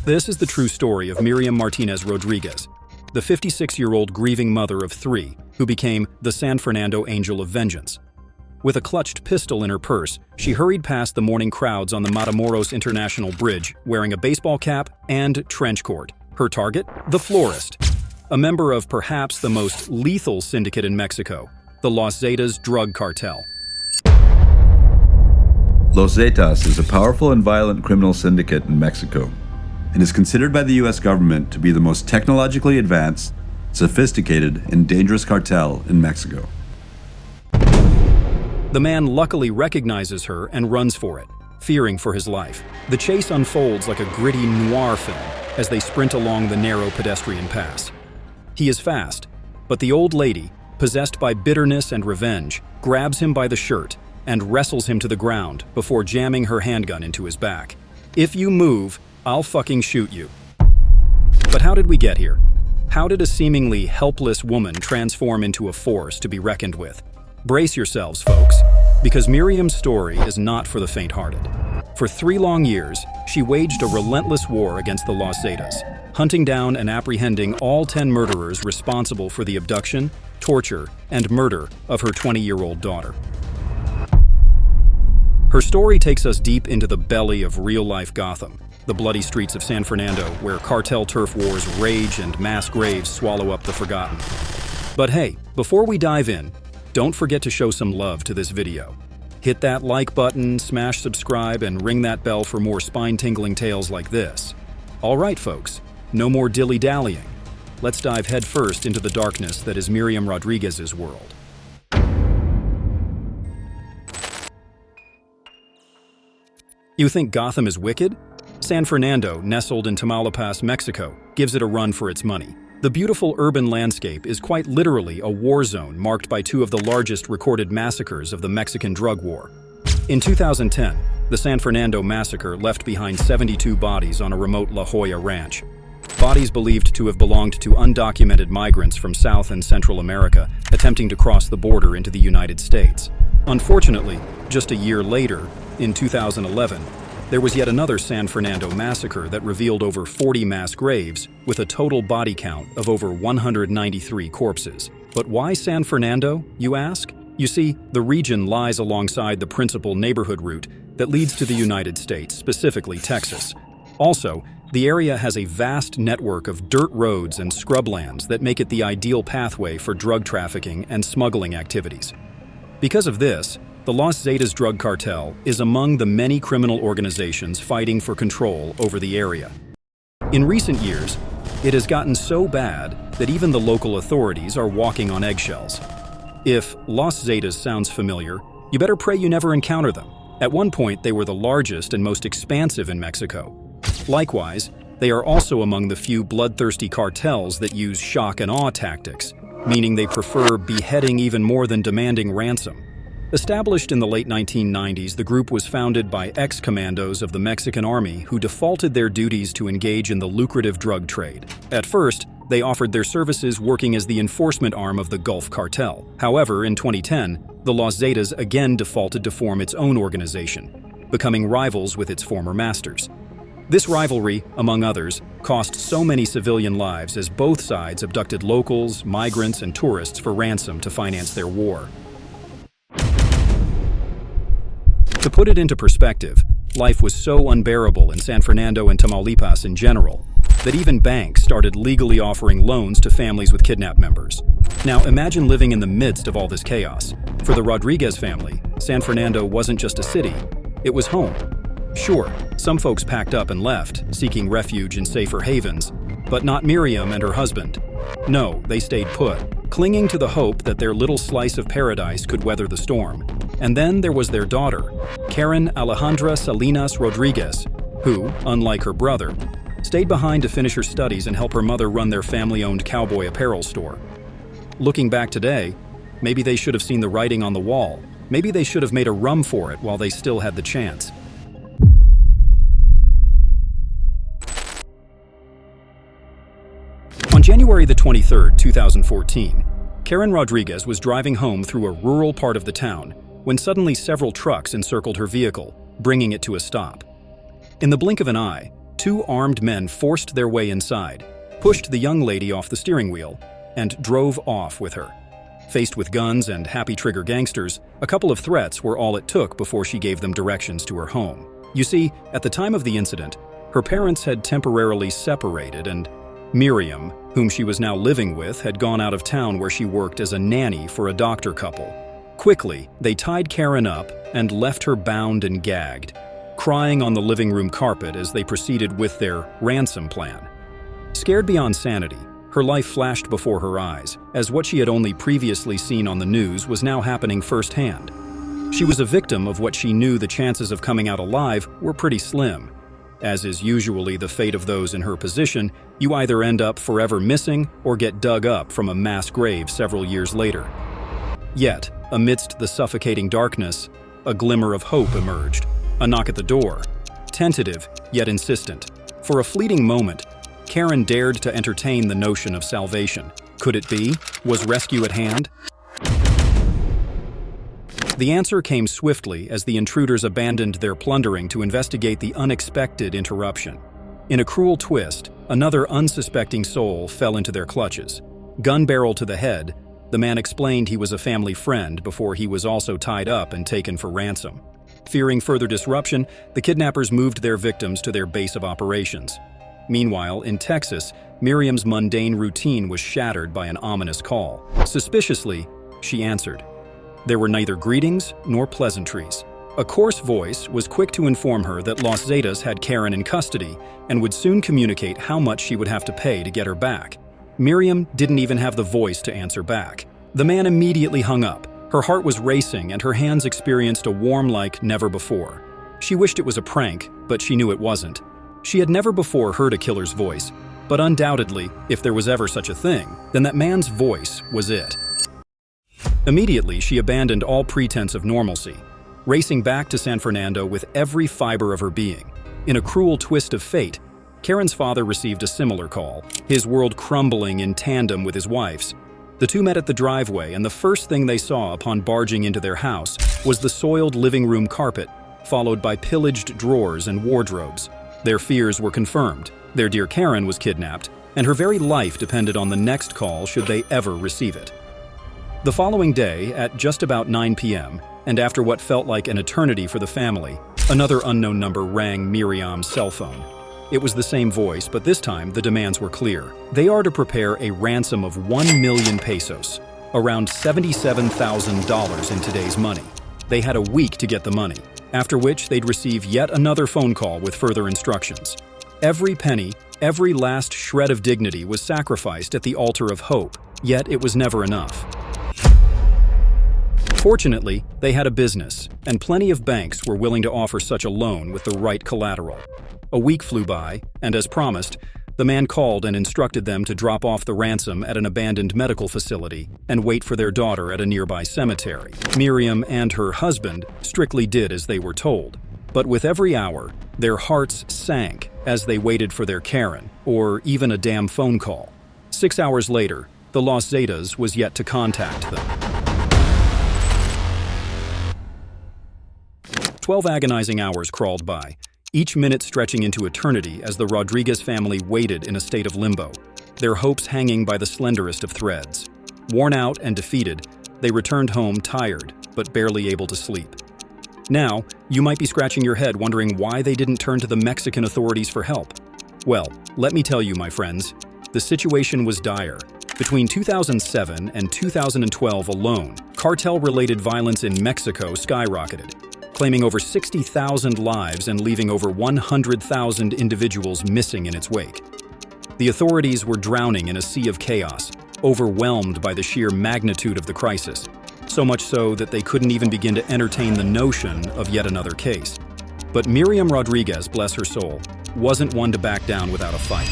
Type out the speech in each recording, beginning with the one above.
This is the true story of Miriam Martinez Rodríguez, the 56-year-old grieving mother of three who became the San Fernando Angel of Vengeance. With a clutched pistol in her purse, she hurried past the morning crowds on the Matamoros International Bridge wearing a baseball cap and trench coat. Her target? The florist, a member of perhaps the most lethal syndicate in Mexico, the Los Zetas drug cartel. Los Zetas is a powerful and violent criminal syndicate in Mexico and is considered by the U.S. government to be the most technologically advanced, sophisticated, and dangerous cartel in Mexico. The man luckily recognizes her and runs for it, fearing for his life. The chase unfolds like a gritty noir film as they sprint along the narrow pedestrian pass. He is fast, but the old lady, possessed by bitterness and revenge, grabs him by the shirt and wrestles him to the ground before jamming her handgun into his back. "If you move, I'll fucking shoot you." But how did we get here? How did a seemingly helpless woman transform into a force to be reckoned with? Brace yourselves, folks, because Miriam's story is not for the faint-hearted. For 3 long years, she waged a relentless war against the Los Zetas, hunting down and apprehending all 10 murderers responsible for the abduction, torture, and murder of her 20-year-old daughter. Her story takes us deep into the belly of real-life Gotham, the bloody streets of San Fernando, where cartel turf wars rage and mass graves swallow up the forgotten. But hey, before we dive in, don't forget to show some love to this video. Hit that like button, smash subscribe, and ring that bell for more spine-tingling tales like this. All right, folks, no more dilly-dallying. Let's dive headfirst into the darkness that is Miriam Rodríguez's world. You think Gotham is wicked? San Fernando, nestled in Tamaulipas, Mexico, gives it a run for its money. The beautiful urban landscape is quite literally a war zone marked by 2 of the largest recorded massacres of the Mexican drug war. In 2010, the San Fernando massacre left behind 72 bodies on a remote La Jolla ranch. Bodies believed to have belonged to undocumented migrants from South and Central America attempting to cross the border into the United States. Unfortunately, just a year later, in 2011, there was yet another San Fernando massacre that revealed over 40 mass graves with a total body count of over 193 corpses. But why San Fernando, you ask? You see, the region lies alongside the principal neighborhood route that leads to the United States, specifically Texas. Also, the area has a vast network of dirt roads and scrublands that make it the ideal pathway for drug trafficking and smuggling activities. Because of this, the Los Zetas drug cartel is among the many criminal organizations fighting for control over the area. In recent years, it has gotten so bad that even the local authorities are walking on eggshells. If Los Zetas sounds familiar, you better pray you never encounter them. At one point, they were the largest and most expansive in Mexico. Likewise, they are also among the few bloodthirsty cartels that use shock and awe tactics, meaning they prefer beheading even more than demanding ransom. Established in the late 1990s, the group was founded by ex-commandos of the Mexican Army who defaulted their duties to engage in the lucrative drug trade. At first, they offered their services working as the enforcement arm of the Gulf Cartel. However, in 2010, the Los Zetas again defaulted to form its own organization, becoming rivals with its former masters. This rivalry, among others, cost so many civilian lives as both sides abducted locals, migrants, and tourists for ransom to finance their war. To put it into perspective, life was so unbearable in San Fernando and Tamaulipas in general that even banks started legally offering loans to families with kidnapped members. Now imagine living in the midst of all this chaos. For the Rodríguez family, San Fernando wasn't just a city, it was home. Sure, some folks packed up and left, seeking refuge in safer havens, but not Miriam and her husband. No, they stayed put, clinging to the hope that their little slice of paradise could weather the storm. And then there was their daughter, Karen Alejandra Salinas Rodríguez, who, unlike her brother, stayed behind to finish her studies and help her mother run their family-owned cowboy apparel store. Looking back today, maybe they should have seen the writing on the wall. Maybe they should have made a run for it while they still had the chance. On January the 23rd, 2014, Karen Rodríguez was driving home through a rural part of the town when suddenly several trucks encircled her vehicle, bringing it to a stop. In the blink of an eye, two armed men forced their way inside, pushed the young lady off the steering wheel, and drove off with her. Faced with guns and happy trigger gangsters, a couple of threats were all it took before she gave them directions to her home. You see, at the time of the incident, her parents had temporarily separated, and Miriam, whom she was now living with, had gone out of town where she worked as a nanny for a doctor couple. Quickly, they tied Karen up and left her bound and gagged, crying on the living room carpet as they proceeded with their ransom plan. Scared beyond sanity, her life flashed before her eyes, as what she had only previously seen on the news was now happening firsthand. She was a victim of what she knew the chances of coming out alive were pretty slim. As is usually the fate of those in her position, you either end up forever missing or get dug up from a mass grave several years later. Yet, amidst the suffocating darkness, a glimmer of hope emerged. A knock at the door. Tentative, yet insistent. For a fleeting moment, Karen dared to entertain the notion of salvation. Could it be? Was rescue at hand? The answer came swiftly as the intruders abandoned their plundering to investigate the unexpected interruption. In a cruel twist, another unsuspecting soul fell into their clutches. Gun barrel to the head, the man explained he was a family friend before he was also tied up and taken for ransom. Fearing further disruption, the kidnappers moved their victims to their base of operations. Meanwhile, in Texas, Miriam's mundane routine was shattered by an ominous call. Suspiciously, she answered. There were neither greetings nor pleasantries. A coarse voice was quick to inform her that Los Zetas had Karen in custody and would soon communicate how much she would have to pay to get her back. Miriam didn't even have the voice to answer back. The man immediately hung up. Her heart was racing and her hands experienced a warmth like never before. She wished it was a prank, but she knew it wasn't. She had never before heard a killer's voice, but undoubtedly, if there was ever such a thing, then that man's voice was it. Immediately, she abandoned all pretense of normalcy, racing back to San Fernando with every fiber of her being. In a cruel twist of fate, Karen's father received a similar call, his world crumbling in tandem with his wife's. The two met at the driveway, and the first thing they saw upon barging into their house was the soiled living room carpet, followed by pillaged drawers and wardrobes. Their fears were confirmed. Their dear Karen was kidnapped, and her very life depended on the next call should they ever receive it. The following day, at just about 9 p.m., and after what felt like an eternity for the family, another unknown number rang Miriam's cell phone. It was the same voice, but this time the demands were clear. They are to prepare a ransom of 1 million pesos, around $77,000 in today's money. They had a week to get the money, after which they'd receive yet another phone call with further instructions. Every penny, every last shred of dignity was sacrificed at the altar of hope, yet it was never enough. Fortunately, they had a business, and plenty of banks were willing to offer such a loan with the right collateral. A week flew by, and as promised, the man called and instructed them to drop off the ransom at an abandoned medical facility and wait for their daughter at a nearby cemetery. Miriam and her husband strictly did as they were told, but with every hour, their hearts sank as they waited for their Karen, or even a damn phone call. 6 hours later, the Los Zetas was yet to contact them. 12 agonizing hours crawled by, each minute stretching into eternity as the Rodriguez family waited in a state of limbo, their hopes hanging by the slenderest of threads. Worn out and defeated, they returned home tired, but barely able to sleep. Now, you might be scratching your head wondering why they didn't turn to the Mexican authorities for help. Well, let me tell you, my friends, the situation was dire. Between 2007 and 2012 alone, cartel-related violence in Mexico skyrocketed, claiming over 60,000 lives and leaving over 100,000 individuals missing in its wake. The authorities were drowning in a sea of chaos, overwhelmed by the sheer magnitude of the crisis, so much so that they couldn't even begin to entertain the notion of yet another case. But Miriam Rodríguez, bless her soul, wasn't one to back down without a fight.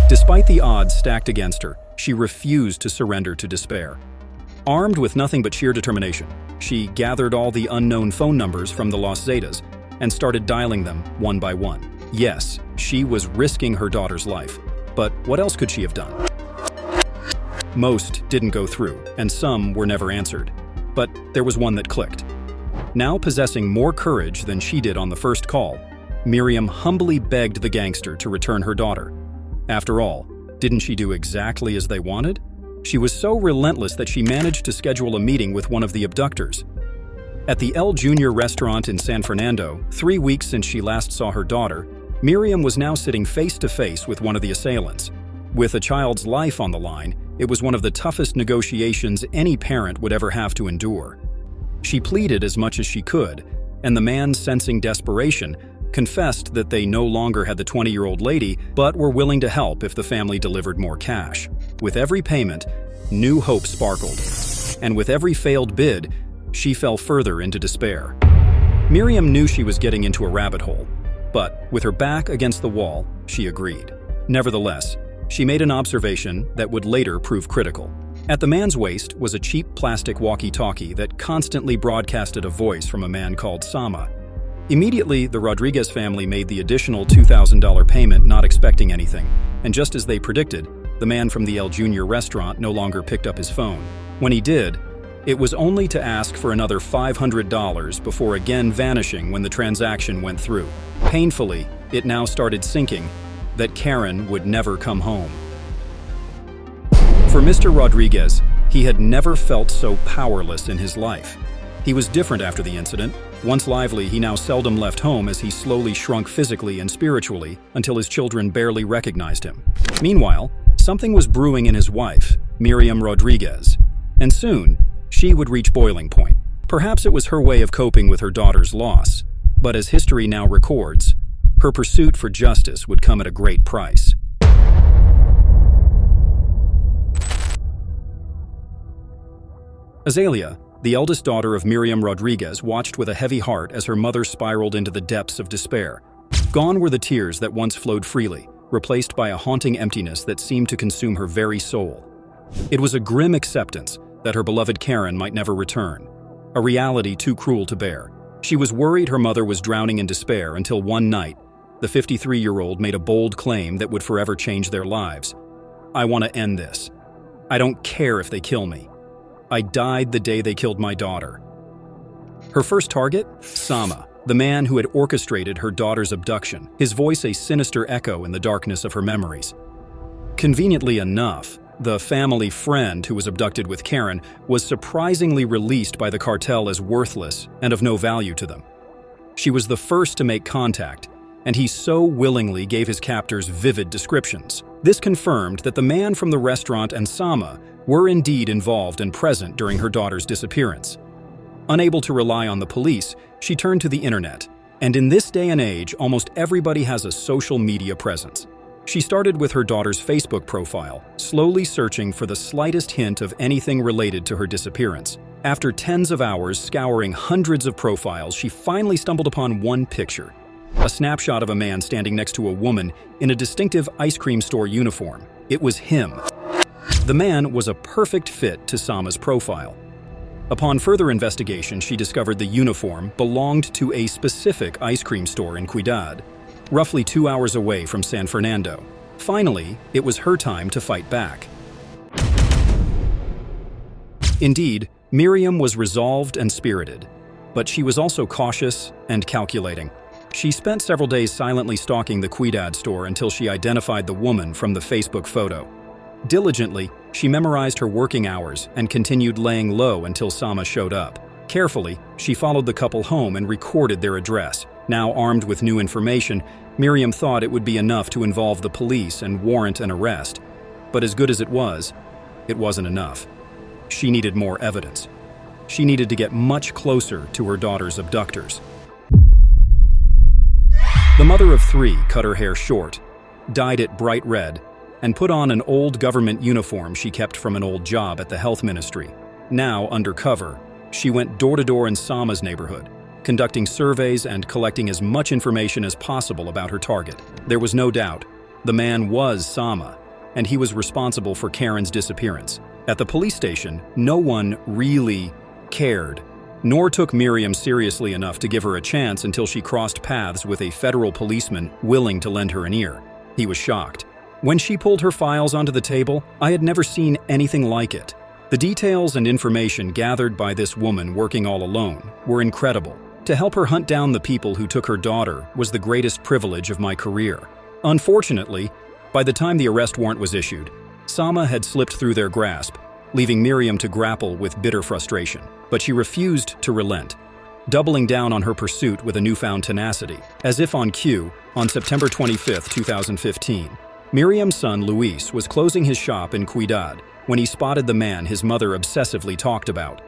Despite the odds stacked against her, she refused to surrender to despair. Armed with nothing but sheer determination, she gathered all the unknown phone numbers from the Los Zetas and started dialing them one by one. Yes, she was risking her daughter's life, but what else could she have done? Most didn't go through, and some were never answered. But there was one that clicked. Now possessing more courage than she did on the first call, Miriam humbly begged the gangster to return her daughter. After all, didn't she do exactly as they wanted? She was so relentless that she managed to schedule a meeting with one of the abductors. At the El Junior restaurant in San Fernando, 3 weeks since she last saw her daughter, Miriam was now sitting face to face with one of the assailants. With a child's life on the line, it was one of the toughest negotiations any parent would ever have to endure. She pleaded as much as she could, and the man, sensing desperation, confessed that they no longer had the 20-year-old lady, but were willing to help if the family delivered more cash. With every payment, new hope sparkled, and with every failed bid, she fell further into despair. Miriam knew she was getting into a rabbit hole, but with her back against the wall, she agreed. Nevertheless, she made an observation that would later prove critical. At the man's waist was a cheap plastic walkie-talkie that constantly broadcasted a voice from a man called Sama. Immediately, the Rodriguez family made the additional $2,000 payment, not expecting anything, and just as they predicted, the man from the El Junior restaurant no longer picked up his phone. When he did, it was only to ask for another $500 before again vanishing when the transaction went through. Painfully, it now started sinking that Karen would never come home. For Mr. Rodriguez, he had never felt so powerless in his life. He was different after the incident. Once lively, he now seldom left home as he slowly shrunk physically and spiritually until his children barely recognized him. Meanwhile, something was brewing in his wife, Miriam Rodríguez, and soon, she would reach boiling point. Perhaps it was her way of coping with her daughter's loss, but as history now records, her pursuit for justice would come at a great price. Azalea, the eldest daughter of Miriam Rodríguez, watched with a heavy heart as her mother spiraled into the depths of despair. Gone were the tears that once flowed freely, replaced by a haunting emptiness that seemed to consume her very soul. It was a grim acceptance that her beloved Karen might never return, a reality too cruel to bear. She was worried her mother was drowning in despair until one night, the 53-year-old made a bold claim that would forever change their lives. "I want to end this. I don't care if they kill me. I died the day they killed my daughter." Her first target? Sama, the man who had orchestrated her daughter's abduction, his voice a sinister echo in the darkness of her memories. Conveniently enough, the family friend who was abducted with Karen was surprisingly released by the cartel as worthless and of no value to them. She was the first to make contact, and he so willingly gave his captors vivid descriptions. This confirmed that the man from the restaurant and Sama were indeed involved and present during her daughter's disappearance. Unable to rely on the police, she turned to the internet, and in this day and age, almost everybody has a social media presence. She started with her daughter's Facebook profile, slowly searching for the slightest hint of anything related to her disappearance. After tens of hours scouring hundreds of profiles, she finally stumbled upon one picture, a snapshot of a man standing next to a woman in a distinctive ice cream store uniform. It was him. The man was a perfect fit to Sama's profile. Upon further investigation, she discovered the uniform belonged to a specific ice cream store in Ciudad, roughly 2 hours away from San Fernando. Finally, it was her time to fight back. Indeed, Miriam was resolved and spirited, but she was also cautious and calculating. She spent several days silently stalking the Ciudad store until she identified the woman from the Facebook photo. Diligently, she memorized her working hours and continued laying low until Sama showed up. Carefully, she followed the couple home and recorded their address. Now armed with new information, Miriam thought it would be enough to involve the police and warrant an arrest. But as good as it wasn't enough. She needed more evidence. She needed to get much closer to her daughter's abductors. The mother of three cut her hair short, dyed it bright red, and put on an old government uniform she kept from an old job at the health ministry. Now, undercover, she went door to door in Sama's neighborhood, conducting surveys and collecting as much information as possible about her target. There was no doubt, the man was Sama, and he was responsible for Karen's disappearance. At the police station, no one really cared, nor took Miriam seriously enough to give her a chance until she crossed paths with a federal policeman willing to lend her an ear. He was shocked. When she pulled her files onto the table, I had never seen anything like it. The details and information gathered by this woman working all alone were incredible. To help her hunt down the people who took her daughter was the greatest privilege of my career. Unfortunately, by the time the arrest warrant was issued, Sama had slipped through their grasp, leaving Miriam to grapple with bitter frustration. But she refused to relent, doubling down on her pursuit with a newfound tenacity. As if on cue, on September 25, 2015, Miriam's son Luis was closing his shop in Ciudad when he spotted the man his mother obsessively talked about.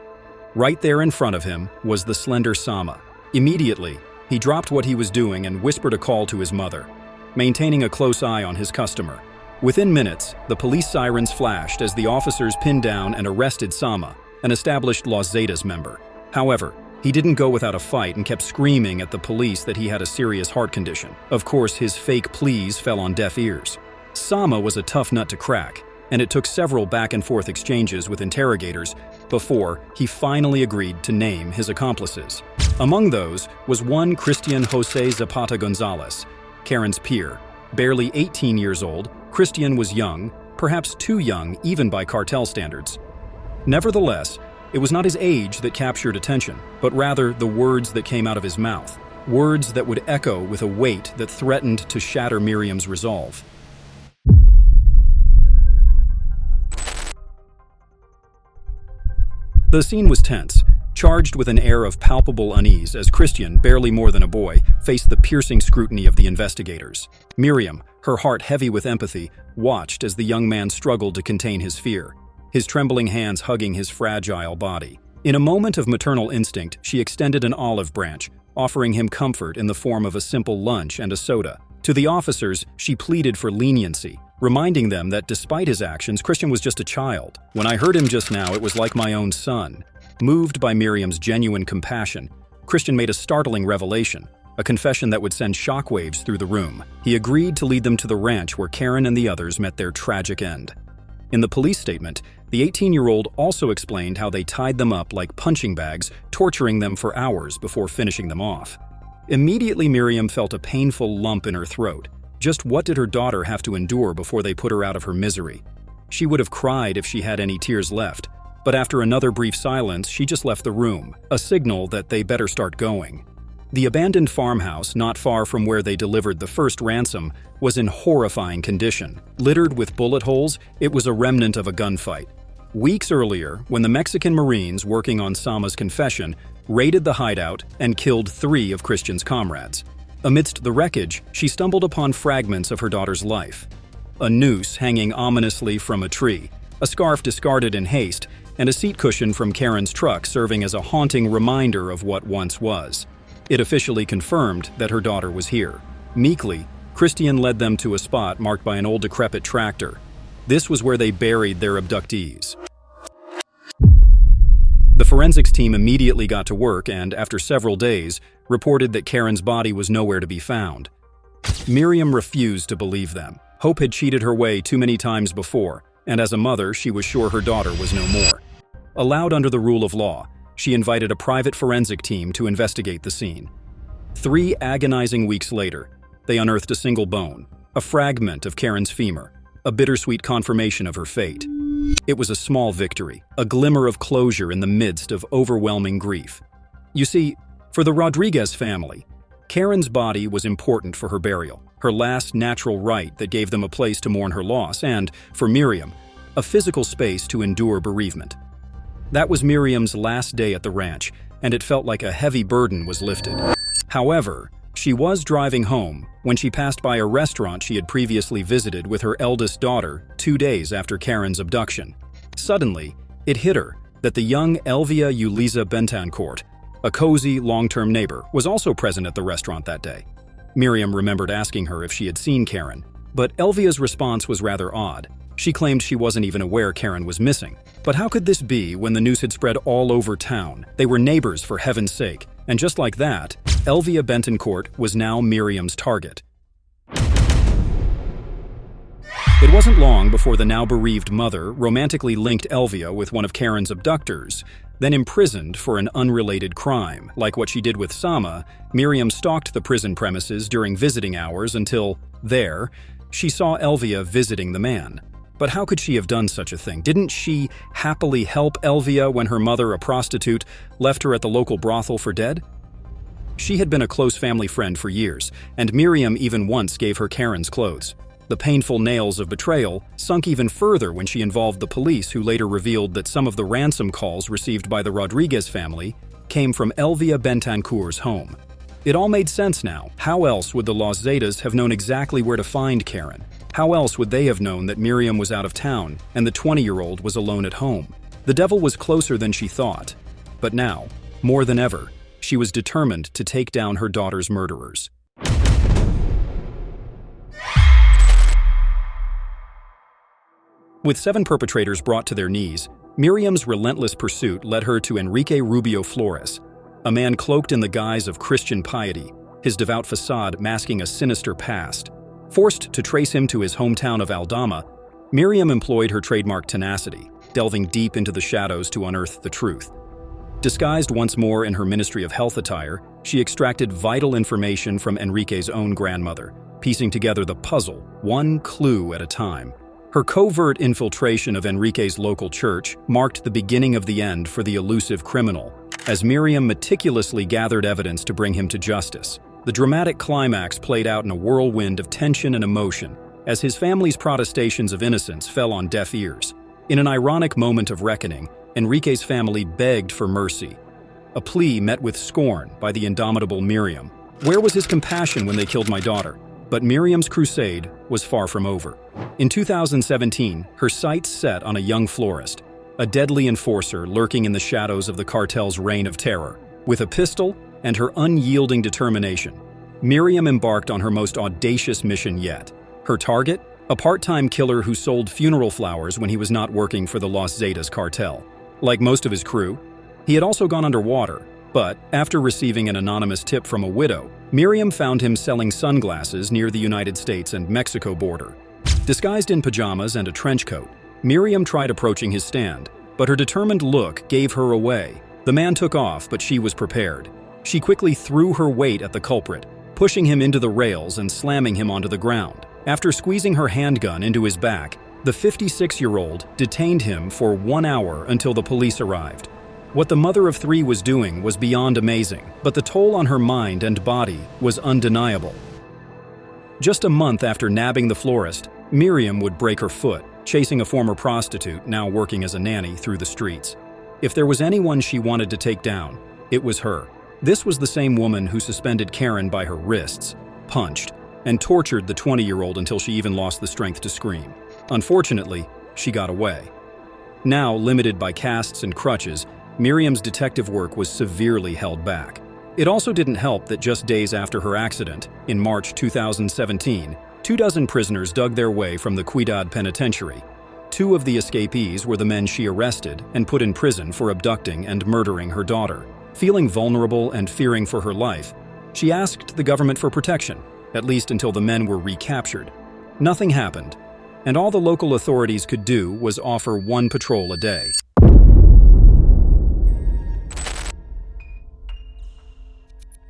Right there in front of him was the slender Sama. Immediately, he dropped what he was doing and whispered a call to his mother, maintaining a close eye on his customer. Within minutes, the police sirens flashed as the officers pinned down and arrested Sama, an established Los Zetas member. However, he didn't go without a fight and kept screaming at the police that he had a serious heart condition. Of course, his fake pleas fell on deaf ears. Sama was a tough nut to crack, and it took several back-and-forth exchanges with interrogators before he finally agreed to name his accomplices. Among those was one Christian Jose Zapata Gonzalez, Karen's peer. Barely 18 years old, Christian was young, perhaps too young even by cartel standards. Nevertheless, it was not his age that captured attention, but rather the words that came out of his mouth, words that would echo with a weight that threatened to shatter Miriam's resolve. The scene was tense, charged with an air of palpable unease as Christian, barely more than a boy, faced the piercing scrutiny of the investigators. Miriam, her heart heavy with empathy, watched as the young man struggled to contain his fear, his trembling hands hugging his fragile body. In a moment of maternal instinct, she extended an olive branch, offering him comfort in the form of a simple lunch and a soda. To the officers, she pleaded for leniency, reminding them that despite his actions, Christian was just a child. When I heard him just now, it was like my own son. Moved by Miriam's genuine compassion, Christian made a startling revelation, a confession that would send shockwaves through the room. He agreed to lead them to the ranch where Karen and the others met their tragic end. In the police statement, the 18-year-old also explained how they tied them up like punching bags, torturing them for hours before finishing them off. Immediately, Miriam felt a painful lump in her throat. Just what did her daughter have to endure before they put her out of her misery? She would have cried if she had any tears left, but after another brief silence, she just left the room, a signal that they better start going. The abandoned farmhouse, not far from where they delivered the first ransom, was in horrifying condition. Littered with bullet holes, it was a remnant of a gunfight. Weeks earlier, when the Mexican Marines working on Sama's confession raided the hideout and killed 3 of Christian's comrades. Amidst the wreckage, she stumbled upon fragments of her daughter's life. A noose hanging ominously from a tree, a scarf discarded in haste, and a seat cushion from Karen's truck serving as a haunting reminder of what once was. It officially confirmed that her daughter was here. Meekly, Christian led them to a spot marked by an old decrepit tractor. This was where they buried their abductees. The forensics team immediately got to work and, after several days, reported that Karen's body was nowhere to be found. Miriam refused to believe them. Hope had cheated her way too many times before, and as a mother, she was sure her daughter was no more. Allowed under the rule of law, she invited a private forensic team to investigate the scene. 3 agonizing weeks later, they unearthed a single bone, a fragment of Karen's femur, a bittersweet confirmation of her fate. It was a small victory, a glimmer of closure in the midst of overwhelming grief. You see, for the Rodriguez family, Karen's body was important for her burial, her last natural right that gave them a place to mourn her loss, and, for Miriam, a physical space to endure bereavement. That was Miriam's last day at the ranch, and it felt like a heavy burden was lifted. However, she was driving home when she passed by a restaurant she had previously visited with her eldest daughter 2 days after Karen's abduction. Suddenly, it hit her that the young Elvia Uliza Bentancourt, a cozy, long-term neighbor, was also present at the restaurant that day. Miriam remembered asking her if she had seen Karen, but Elvia's response was rather odd. She claimed she wasn't even aware Karen was missing. But how could this be when the news had spread all over town? They were neighbors, for heaven's sake. And just like that, Elvia Bentancourt was now Miriam's target. It wasn't long before the now bereaved mother romantically linked Elvia with one of Karen's abductors, then imprisoned for an unrelated crime. Like what she did with Sama, Miriam stalked the prison premises during visiting hours until, there, she saw Elvia visiting the man. But how could she have done such a thing? Didn't she happily help Elvia when her mother, a prostitute, left her at the local brothel for dead? She had been a close family friend for years, and Miriam even once gave her Karen's clothes. The painful nails of betrayal sunk even further when she involved the police, who later revealed that some of the ransom calls received by the Rodríguez family came from Elvia Bentancur's home. It all made sense now. How else would the Los Zetas have known exactly where to find Karen? How else would they have known that Miriam was out of town and the 20-year-old was alone at home? The devil was closer than she thought. But now, more than ever, she was determined to take down her daughter's murderers. With 7 perpetrators brought to their knees, Miriam's relentless pursuit led her to Enrique Rubio Flores, a man cloaked in the guise of Christian piety, his devout facade masking a sinister past. Forced to trace him to his hometown of Aldama, Miriam employed her trademark tenacity, delving deep into the shadows to unearth the truth. Disguised once more in her Ministry of Health attire, she extracted vital information from Enrique's own grandmother, piecing together the puzzle, one clue at a time. Her covert infiltration of Enrique's local church marked the beginning of the end for the elusive criminal, as Miriam meticulously gathered evidence to bring him to justice. The dramatic climax played out in a whirlwind of tension and emotion, as his family's protestations of innocence fell on deaf ears. In an ironic moment of reckoning, Enrique's family begged for mercy, a plea met with scorn by the indomitable Miriam. Where was his compassion when they killed my daughter? But Miriam's crusade was far from over. In 2017, her sights set on a young florist, a deadly enforcer lurking in the shadows of the cartel's reign of terror. With a pistol and her unyielding determination, Miriam embarked on her most audacious mission yet. Her target? A part-time killer who sold funeral flowers when he was not working for the Los Zetas cartel. Like most of his crew, he had also gone underwater, but after receiving an anonymous tip from a widow, Miriam found him selling sunglasses near the United States and Mexico border. Disguised in pajamas and a trench coat, Miriam tried approaching his stand, but her determined look gave her away. The man took off, but she was prepared. She quickly threw her weight at the culprit, pushing him into the rails and slamming him onto the ground. After squeezing her handgun into his back, the 56-year-old detained him for 1 hour until the police arrived. What the mother of 3 was doing was beyond amazing, but the toll on her mind and body was undeniable. Just a month after nabbing the florist, Miriam would break her foot, chasing a former prostitute now working as a nanny through the streets. If there was anyone she wanted to take down, it was her. This was the same woman who suspended Karen by her wrists, punched, and tortured the 20-year-old until she even lost the strength to scream. Unfortunately, she got away. Now limited by casts and crutches, Miriam's detective work was severely held back. It also didn't help that just days after her accident, in March 2017, 24 prisoners dug their way from the Ciudad Penitentiary. 2 of the escapees were the men she arrested and put in prison for abducting and murdering her daughter. Feeling vulnerable and fearing for her life, she asked the government for protection, at least until the men were recaptured. Nothing happened, and all the local authorities could do was offer 1 patrol a day.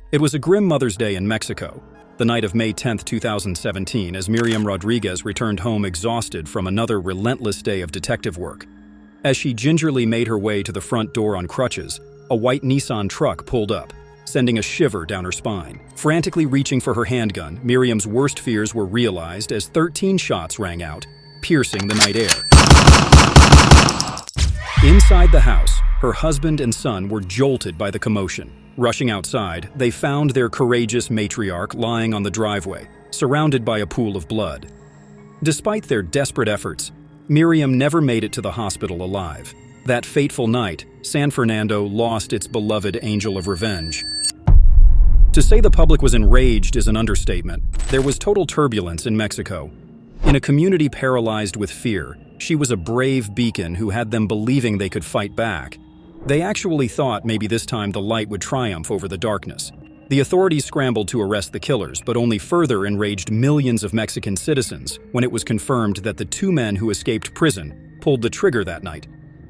It was a grim Mother's Day in Mexico, the night of May 10, 2017, as Miriam Rodríguez returned home exhausted from another relentless day of detective work. As she gingerly made her way to the front door on crutches, a white Nissan truck pulled up, sending a shiver down her spine. Frantically reaching for her handgun, Miriam's worst fears were realized as 13 shots rang out, piercing the night air. Inside the house, her husband and son were jolted by the commotion. Rushing outside, they found their courageous matriarch lying on the driveway, surrounded by a pool of blood. Despite their desperate efforts, Miriam never made it to the hospital alive. That fateful night, San Fernando lost its beloved angel of revenge. To say the public was enraged is an understatement. There was total turbulence in Mexico. In a community paralyzed with fear, she was a brave beacon who had them believing they could fight back. They actually thought maybe this time the light would triumph over the darkness. The authorities scrambled to arrest the killers, but only further enraged millions of Mexican citizens when it was confirmed that the 2 men who escaped prison pulled the trigger that night.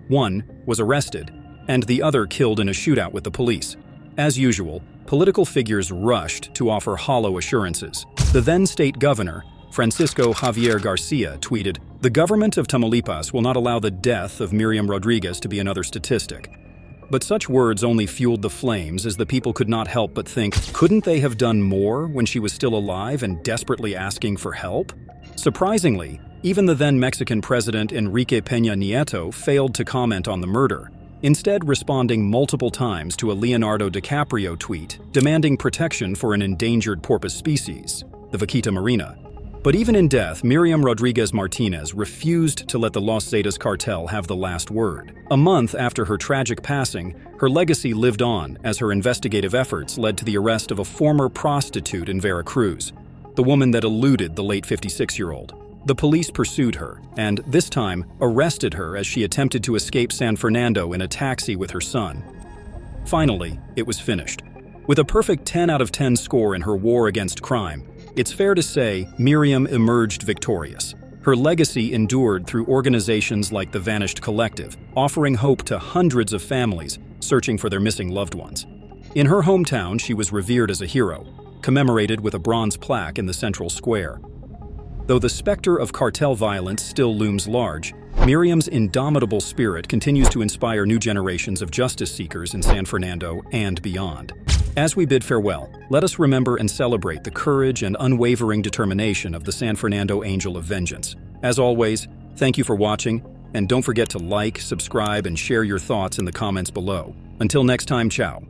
One was arrested, and the other killed in a shootout with the police. As usual, political figures rushed to offer hollow assurances. The then state governor, Francisco Javier Garcia, tweeted, "The government of Tamaulipas will not allow the death of Miriam Rodríguez to be another statistic." But such words only fueled the flames, as the people could not help but think, couldn't they have done more when she was still alive and desperately asking for help? Surprisingly, even the then Mexican president Enrique Peña Nieto failed to comment on the murder, instead responding multiple times to a Leonardo DiCaprio tweet demanding protection for an endangered porpoise species, the vaquita marina. But even in death, Miriam Rodríguez Martinez refused to let the Los Zetas cartel have the last word. A month after her tragic passing, her legacy lived on as her investigative efforts led to the arrest of a former prostitute in Veracruz, the woman that eluded the late 56-year-old. The police pursued her, and this time arrested her as she attempted to escape San Fernando in a taxi with her son. Finally, it was finished. With a perfect 10 out of 10 score in her war against crime, it's fair to say Miriam emerged victorious. Her legacy endured through organizations like the Vanished Collective, offering hope to hundreds of families searching for their missing loved ones. In her hometown, she was revered as a hero, commemorated with a bronze plaque in the central square. Though the specter of cartel violence still looms large, Miriam's indomitable spirit continues to inspire new generations of justice seekers in San Fernando and beyond. As we bid farewell, let us remember and celebrate the courage and unwavering determination of the San Fernando Angel of Vengeance. As always, thank you for watching, and don't forget to like, subscribe, and share your thoughts in the comments below. Until next time, ciao.